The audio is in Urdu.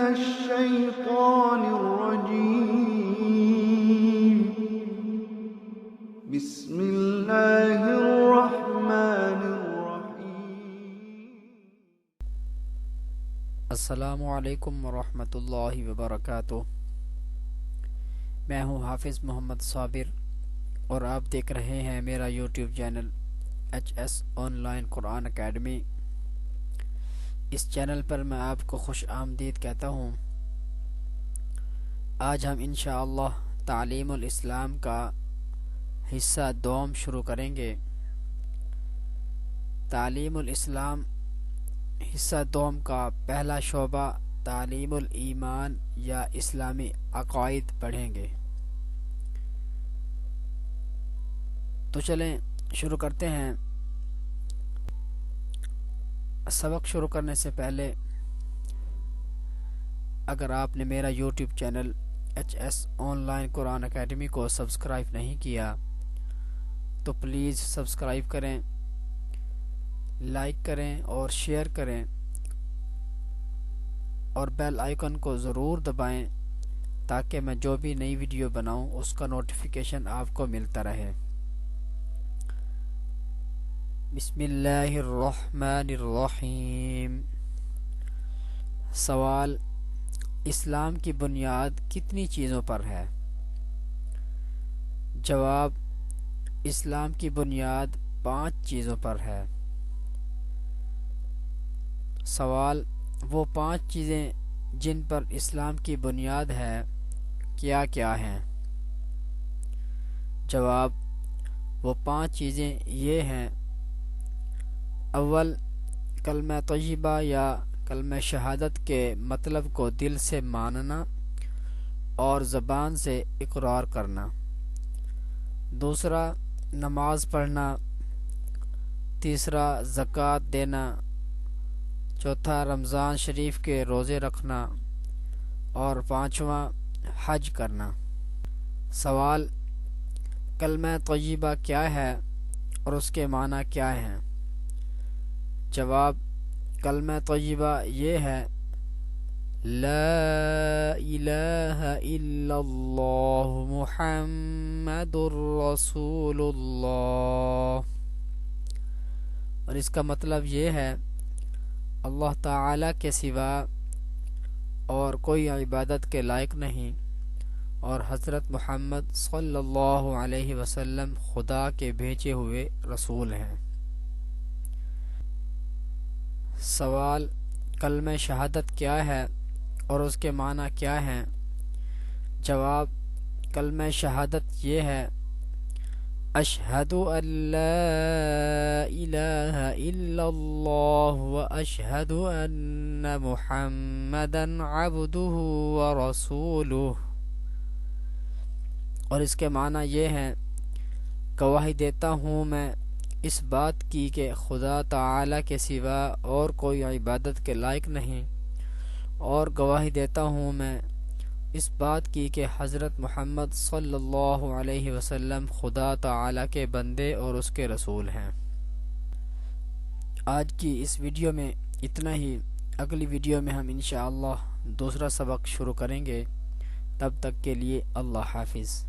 الشيطان الرجيم. بسم الله الرحمن الرحيم. السلام علیکم ورحمۃ اللہ وبرکاتہ. میں ہوں حافظ محمد صابر اور آپ دیکھ رہے ہیں میرا YouTube channel HS online قرآن اکیڈمی. اس چینل پر میں آپ کو خوش آمدید کہتا ہوں. آج ہم انشاءاللہ تعلیم الاسلام کا حصہ دوم شروع کریں گے. تعلیم الاسلام حصہ دوم کا پہلا شعبہ تعلیم الایمان یا اسلامی عقائد پڑھیں گے. تو چلیں شروع کرتے ہیں. سبق شروع کرنے سے پہلے اگر آپ نے میرا YouTube channel HS online قرآن اکیڈمی کو سبسکرائب نہیں کیا تو پلیز سبسکرائب کریں، لائک کریں اور شیئر کریں اور بیل آئیکن کو ضرور دبائیں تاکہ میں جو بھی نئی ویڈیو بناؤں اس کا نوٹیفیکیشن آپ کو ملتا رہے. بسم اللہ الرحمن الرحیم. سوال: اسلام کی بنیاد کتنی چیزوں پر ہے؟ جواب: اسلام کی بنیاد 5 چیزوں پر ہے. سوال: وہ 5 چیزیں جن پر اسلام کی بنیاد ہے کیا کیا ہیں؟ جواب: وہ 5 چیزیں یہ ہیں: اول، کلمہ طیبہ یا کلمہ شہادت کے مطلب کو دل سے ماننا اور زبان سے اقرار کرنا. دوسرا، نماز پڑھنا. تیسرا، زکوٰۃ دینا. چوتھا، رمضان شریف کے روزے رکھنا. اور پانچواں، حج کرنا. سوال: کلمہ طیبہ کیا ہے اور اس کے معنی کیا ہیں؟ جواب: کلمہ طیبہ یہ ہے: لا الہ الا اللہ محمد رسول اللہ. اور اس کا مطلب یہ ہے اللہ تعالی کے سوا اور کوئی عبادت کے لائق نہیں اور حضرت محمد صلی اللہ علیہ وسلم خدا کے بھیجے ہوئے رسول ہیں. سوال: کلمہ شہادت کیا ہے اور اس کے معنی کیا ہیں؟ جواب: کلمہ شہادت یہ ہے: اشہد ان لا الہ الا اللہ و اشہد ان محمدا عبدہ و رسولہ. اور اس کے معنی یہ ہیں: گواہی دیتا ہوں میں اس بات کی کہ خدا تعالی کے سوا اور کوئی عبادت کے لائق نہیں، اور گواہی دیتا ہوں میں اس بات کی کہ حضرت محمد صلی اللہ علیہ وسلم خدا تعالی کے بندے اور اس کے رسول ہیں. آج کی اس ویڈیو میں اتنا ہی. اگلی ویڈیو میں ہم انشاءاللہ دوسرا سبق شروع کریں گے. تب تک کے لیے اللہ حافظ.